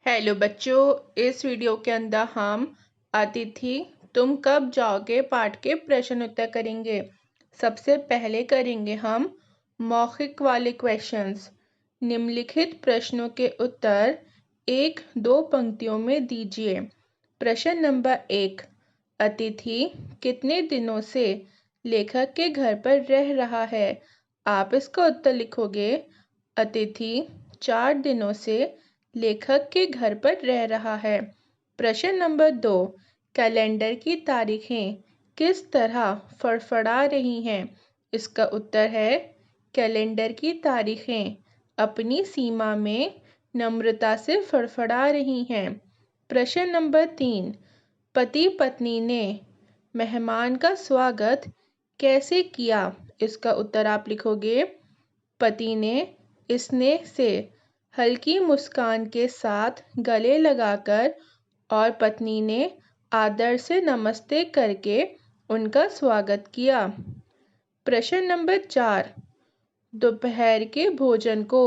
Hello बच्चों। इस video के अंदर हम अतिथि तुम कब जाओगे पाठ के प्रश्न उत्तर करेंगे। सबसे पहले करेंगे हम मौखिक वाले क्वेश्चंस। निम्नलिखित प्रश्नों के उत्तर एक दो पंक्तियों में दीजिए। प्रश्न नंबर 1, अतिथि कितने दिनों से लेखक के घर पर रह रहा है। आप इसका उत्तर लिखोगे अतिथि 4 दिनों से लेखक के घर पर रह रहा है। प्रश्न नंबर 2, कैलेंडर की तारीखें किस तरह फड़फड़ा रही हैं। इसका उत्तर है कैलेंडर की तारीखें अपनी सीमा में नम्रता से फड़फड़ा रही हैं। प्रश्न नंबर 3, पति पत्नी ने मेहमान का स्वागत कैसे किया। इसका उत्तर आप लिखोगे पति ने स्नेह से हल्की मुस्कान के साथ गले लगाकर और पत्नी ने आदर से नमस्ते करके उनका स्वागत किया। प्रश्न नंबर 4, दोपहर के भोजन को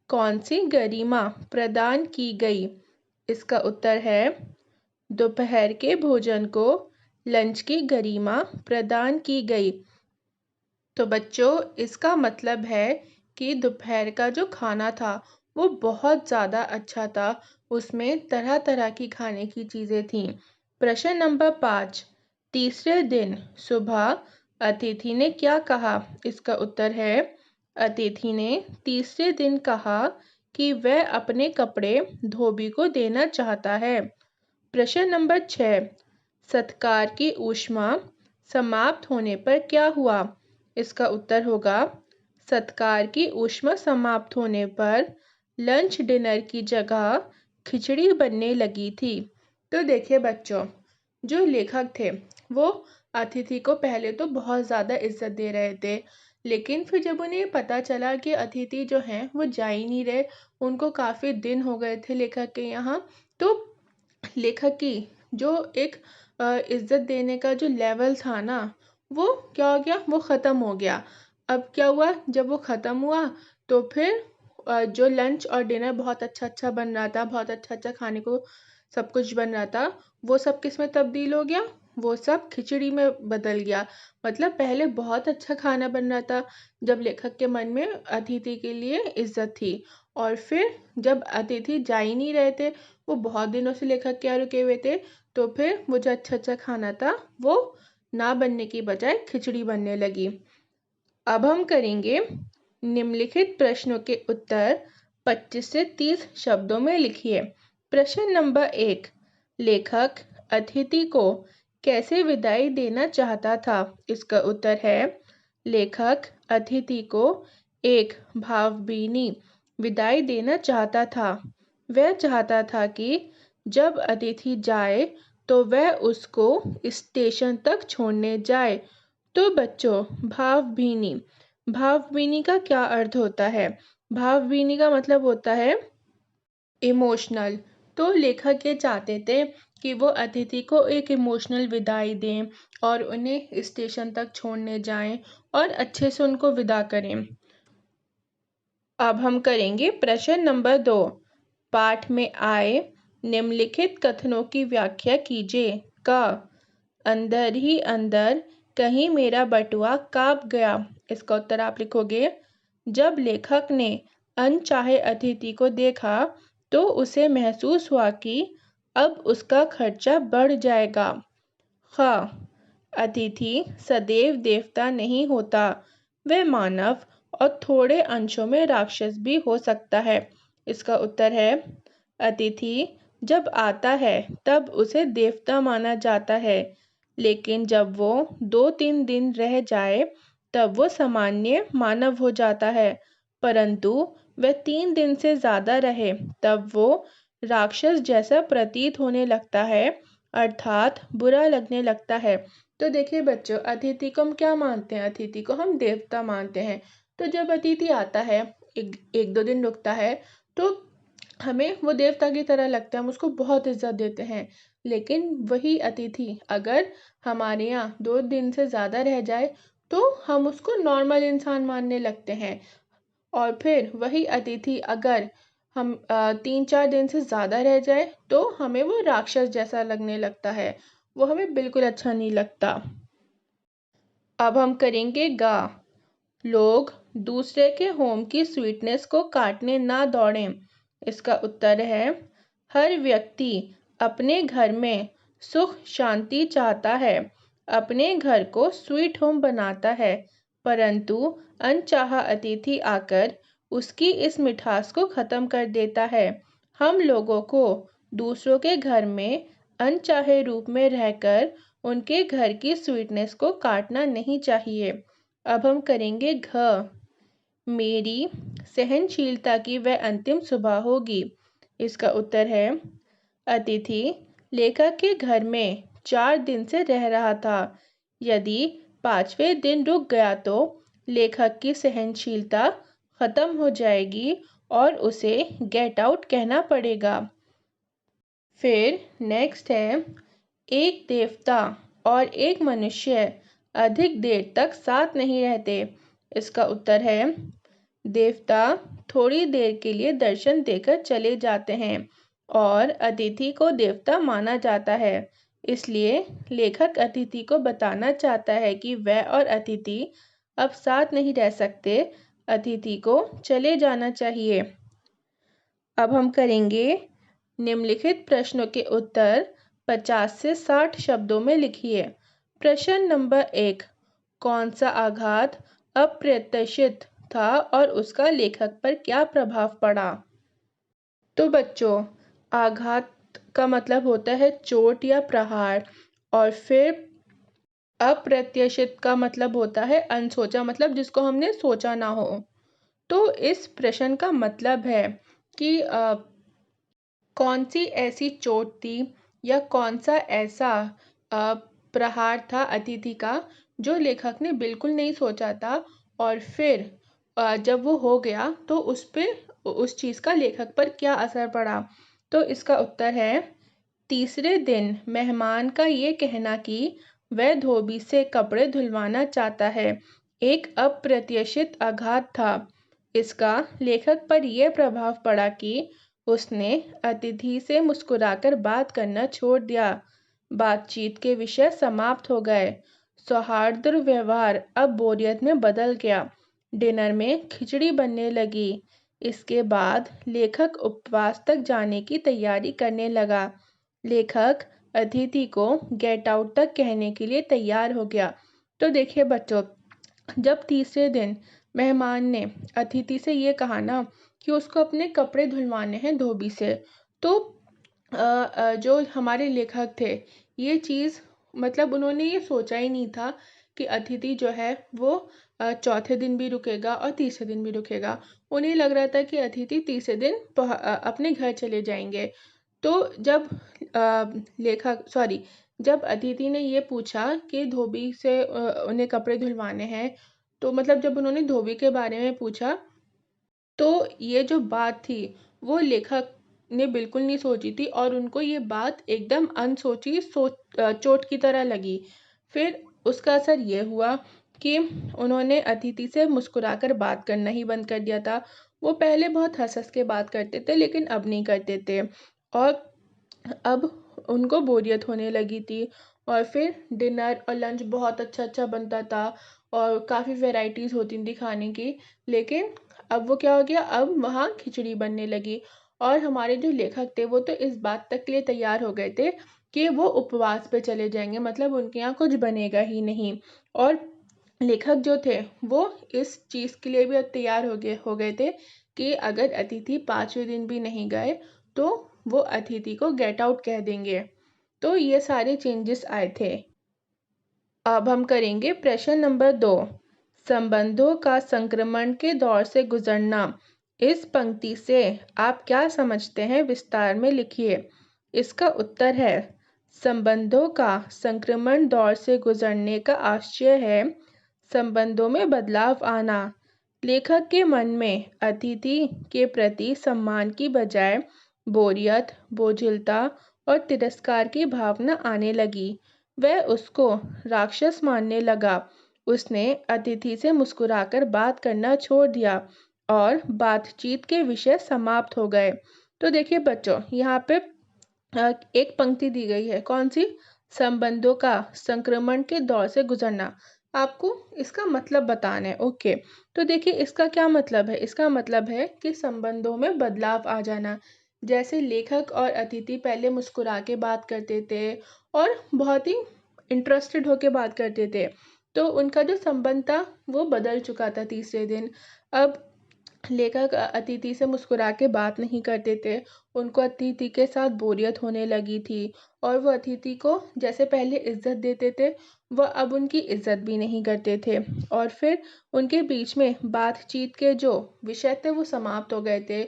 कौन सी गरिमा प्रदान की गई। इसका उत्तर है दोपहर के भोजन को लंच की गरिमा प्रदान की गई। तो बच्चों इसका मतलब है कि दोपहर का जो खाना था वो बहुत ज़्यादा अच्छा था। उसमें तरह तरह की खाने की चीज़ें थीं। प्रश्न नंबर 5, तीसरे दिन सुबह अतिथि ने क्या कहा। इसका उत्तर है अतिथि ने तीसरे दिन कहा कि वह अपने कपड़े धोबी को देना चाहता है। प्रश्न नंबर 6, सत्कार की ऊष्मा समाप्त होने पर क्या हुआ। इसका उत्तर होगा सत्कार की ऊष्मा समाप्त होने पर लंच डिनर की जगह खिचड़ी बनने लगी थी। तो देखिए बच्चों, जो लेखक थे वो अतिथि को पहले तो बहुत ज़्यादा इज्जत दे रहे थे, लेकिन फिर जब उन्हें पता चला कि अतिथि जो हैं वो जा ही नहीं रहे, उनको काफ़ी दिन हो गए थे लेखक के यहाँ, तो लेखक की जो एक इज्जत देने का जो लेवल था ना, वो क्या हो गया, वो ख़त्म हो गया। अब क्या हुआ, जब वो ख़त्म हुआ तो फिर जो लंच और डिनर बहुत अच्छा अच्छा बन रहा था, बहुत अच्छा अच्छा खाने को सब कुछ बन रहा था, वो सब किस में तब्दील हो गया, वो सब खिचड़ी में बदल गया। मतलब पहले बहुत अच्छा खाना बन रहा था जब लेखक के मन में अतिथि के लिए इज्जत थी, और फिर जब अतिथि जा ही नहीं रहे थे, वो बहुत दिनों से लेखक के यहाँ रुके हुए थे, तो फिर वो जो अच्छा अच्छा खाना था वो ना बनने की बजाय खिचड़ी बनने लगी। अब हम करेंगे निम्नलिखित प्रश्नों के उत्तर 25 से 30 शब्दों में लिखिए। प्रश्न नंबर 1, लेखक अतिथि को कैसे विदाई देना चाहता था। इसका उत्तर है लेखक अतिथि को एक भावभीनी विदाई देना चाहता था। वह चाहता था कि जब अतिथि जाए तो वह उसको स्टेशन तक छोड़ने जाए। तो बच्चों भावभीनी, भावभीनी का क्या अर्थ होता है। भावभीनी का मतलब होता है इमोशनल। तो लेखक ये चाहते थे कि वो अतिथि को एक इमोशनल विदाई दें और उन्हें स्टेशन तक छोड़ने जाएं और अच्छे से उनको विदा करें। अब हम करेंगे प्रश्न नंबर 2, पाठ में आए निम्नलिखित कथनों की व्याख्या कीजिए। क, अंदर ही अंदर कहीं मेरा बटुआ काँप गया। इसका उत्तर आप लिखोगे जब लेखक ने अनचाहे अतिथि को देखा तो उसे महसूस हुआ कि अब उसका खर्चा बढ़ जाएगा। ख, अतिथि सदैव देवता नहीं होता, वह मानव और थोड़े अंशों में राक्षस भी हो सकता है। इसका उत्तर है अतिथि जब आता है तब उसे देवता माना जाता है, लेकिन जब वो 2-3 दिन रह जाए तब वो सामान्य मानव हो जाता है, परंतु वह 3 दिन से ज़्यादा रहे तब वो राक्षस जैसा प्रतीत होने लगता है, अर्थात बुरा लगने लगता है। तो देखिए बच्चों, अतिथि को हम क्या मानते हैं, अतिथि को हम देवता मानते हैं। तो जब अतिथि आता है, एक दो दिन रुकता है, तो हमें वो देवता की तरह लगता है, हम उसको बहुत इज्जत देते हैं। लेकिन वही अतिथि अगर हमारे यहाँ 2 दिन से ज़्यादा रह जाए तो हम उसको नॉर्मल इंसान मानने लगते हैं। और फिर वही अतिथि अगर हम 3-4 दिन से ज़्यादा रह जाए तो हमें वो राक्षस जैसा लगने लगता है, वो हमें बिल्कुल अच्छा नहीं लगता। अब हम करेंगे गा। लोग दूसरे के होम की स्वीटनेस को काटने ना दौड़ें। इसका उत्तर है हर व्यक्ति अपने घर में सुख शांति चाहता है, अपने घर को स्वीट होम बनाता है, परंतु अनचाहा अतिथि आकर उसकी इस मिठास को ख़त्म कर देता है। हम लोगों को दूसरों के घर में अनचाहे रूप में रहकर उनके घर की स्वीटनेस को काटना नहीं चाहिए। अब हम करेंगे घ। मेरी सहनशीलता की वह अंतिम सुबह होगी। इसका उत्तर है अतिथि लेखक के घर में 4 दिन से रह रहा था। यदि 5वें दिन रुक गया तो लेखक की सहनशीलता खत्म हो जाएगी और उसे गेट आउट कहना पड़ेगा। फिर नेक्स्ट है एक देवता और एक मनुष्य अधिक देर तक साथ नहीं रहते। इसका उत्तर है देवता थोड़ी देर के लिए दर्शन देकर चले जाते हैं और अतिथि को देवता माना जाता है। इसलिए लेखक अतिथि को बताना चाहता है कि वह और अतिथि अब साथ नहीं रह सकते, अतिथि को चले जाना चाहिए। अब हम करेंगे निम्नलिखित प्रश्नों के उत्तर 50 से 60 शब्दों में लिखिए। प्रश्न नंबर 1, कौन सा आघात अप्रत्याशित था और उसका लेखक पर क्या प्रभाव पड़ा? तो बच्चों, आघात का मतलब होता है चोट या प्रहार, और फिर अप्रत्याशित का मतलब होता है अनसोचा, मतलब जिसको हमने सोचा ना हो। तो इस प्रश्न का मतलब है कि कौन सी ऐसी चोट थी या कौन सा ऐसा प्रहार था अतिथि का जो लेखक ने बिल्कुल नहीं सोचा था, और फिर जब वो हो गया तो उस चीज़ का लेखक पर क्या असर पड़ा। तो इसका उत्तर है तीसरे दिन मेहमान का ये कहना कि वह धोबी से कपड़े धुलवाना चाहता है एक अप्रत्याशित आघात था। इसका लेखक पर यह प्रभाव पड़ा कि उसने अतिथि से मुस्कुराकर बात करना छोड़ दिया। बातचीत के विषय समाप्त हो गए। सौहार्द व्यवहार अब बोरियत में बदल गया। डिनर में खिचड़ी बनने लगी। इसके बाद लेखक उपवास तक जाने की तैयारी करने लगा। लेखक अतिथि को गेट आउट तक कहने के लिए तैयार हो गया। तो देखिए बच्चों, जब तीसरे दिन मेहमान ने अतिथि से ये कहा ना कि उसको अपने कपड़े धुलवाने हैं धोबी से, तो जो हमारे लेखक थे, ये चीज़ मतलब उन्होंने ये सोचा ही नहीं था कि अतिथि जो है वो चौथे दिन भी रुकेगा और तीसरे दिन भी रुकेगा। उन्हें लग रहा था कि अतिथि तीसरे दिन अपने घर चले जाएंगे। तो जब जब अतिथि ने ये पूछा कि धोबी से उन्हें कपड़े धुलवाने हैं, तो मतलब जब उन्होंने धोबी के बारे में पूछा, तो ये जो बात थी वो लेखक ने बिल्कुल नहीं सोची थी और उनको ये बात एकदम अनसोची चोट की तरह लगी। फिर उसका असर ये हुआ कि उन्होंने अतिथि से मुस्कुराकर बात करना ही बंद कर दिया था। वो पहले बहुत हँस-हँस के बात करते थे लेकिन अब नहीं करते थे, और अब उनको बोरियत होने लगी थी। और फिर डिनर और लंच बहुत अच्छा बनता था और काफ़ी वैराइटीज़ होती थी खाने की, लेकिन अब वो क्या हो गया, अब वहाँ खिचड़ी बनने लगी। और हमारे जो लेखक थे वो तो इस बात तक के लिए तैयार हो गए थे कि वो उपवास पे चले जाएंगे, मतलब उनके यहाँ कुछ बनेगा ही नहीं। और लेखक जो थे वो इस चीज़ के लिए भी तैयार हो गए थे कि अगर अतिथि 5वें दिन भी नहीं गए तो वो अतिथि को गेट आउट कह देंगे। तो ये सारे चेंजेस आए थे। अब हम करेंगे प्रश्न नंबर 2, संबंधों का संक्रमण के दौर से गुजरना। इस पंक्ति से आप क्या समझते हैं, विस्तार में लिखिए। इसका उत्तर है संबंधों का संक्रमण दौर से गुजरने का आशय है संबंधों में बदलाव आना। लेखक के मन में अतिथि के प्रति सम्मान की बजाय बोरियत, बोझिलता और तिरस्कार की भावना आने लगी। वह उसको राक्षस मानने लगा। उसने अतिथि से मुस्कुराकर बात करना छोड़ दिया और बातचीत के विषय समाप्त हो गए। तो देखिए बच्चों, यहाँ पे एक पंक्ति दी गई है, कौन सी? संबंधों का संक्रमण के दौर से गुजरना। आपको इसका मतलब बताना है। ओके, तो देखिए इसका क्या मतलब है? इसका मतलब है कि संबंधों में बदलाव आ जाना। जैसे लेखक और अतिथि पहले मुस्कुरा के बात करते थे और बहुत ही इंटरेस्टेड होके बात करते थे, तो उनका जो संबंध था वो बदल चुका था तीसरे दिन। अब लेखक अतिथि से मुस्कुरा के बात नहीं करते थे, उनको अतिथि के साथ बोरियत होने लगी थी और वो अतिथि को जैसे पहले इज्जत देते थे, वह अब उनकी इज्जत भी नहीं करते थे। और फिर उनके बीच में बातचीत के जो विषय थे वो समाप्त हो गए थे।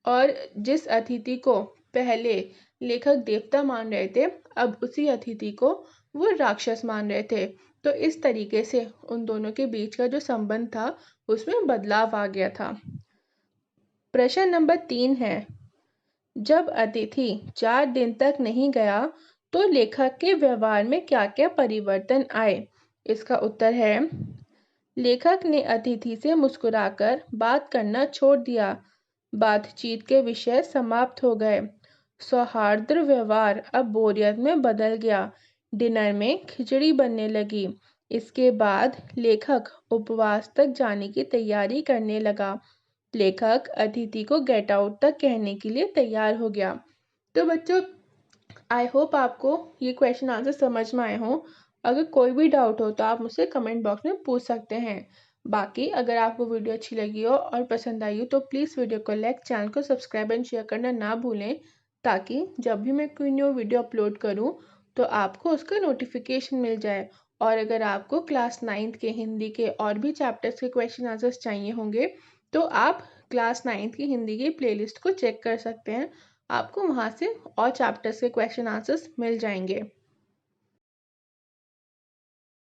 और जिस अतिथि को पहले लेखक देवता मान रहे थे, अब उसी अतिथि को वो राक्षस मान रहे थे। तो इस तरीके से उन दोनों के बीच का जो संबंध था उसमें बदलाव आ गया था। प्रश्न नंबर 3 है, जब अतिथि 4 दिन तक नहीं गया तो लेखक के व्यवहार में क्या क्या परिवर्तन आए? इसका उत्तर है, लेखक ने अतिथि से मुस्कुराकर बात करना छोड़ दिया, बातचीत के विषय समाप्त हो गए, सौहार्द व्यवहार अब बोरियत में बदल गया, डिनर में खिचड़ी बनने लगी। इसके बाद लेखक उपवास तक जाने की तैयारी करने लगा। लेखक अतिथि को गेट आउट तक कहने के लिए तैयार हो गया। तो बच्चों, आई होप आपको ये क्वेश्चन आंसर समझ में आए हों। अगर कोई भी डाउट हो तो आप मुझसे कमेंट बॉक्स में पूछ सकते हैं। बाकी अगर आपको वीडियो अच्छी लगी हो और पसंद आई हो तो प्लीज़ वीडियो को लाइक, चैनल को सब्सक्राइब एंड शेयर करना ना भूलें, ताकि जब भी मैं कोई न्यू वीडियो अपलोड करूं तो आपको उसका नोटिफिकेशन मिल जाए। और अगर आपको क्लास 9th के हिंदी के और भी चैप्टर्स के क्वेश्चन आंसर्स चाहिए होंगे तो आप क्लास 9th की हिंदी की प्लेलिस्ट को चेक कर सकते हैं। आपको वहाँ से और चैप्टर्स के क्वेश्चन आंसर्स मिल जाएंगे।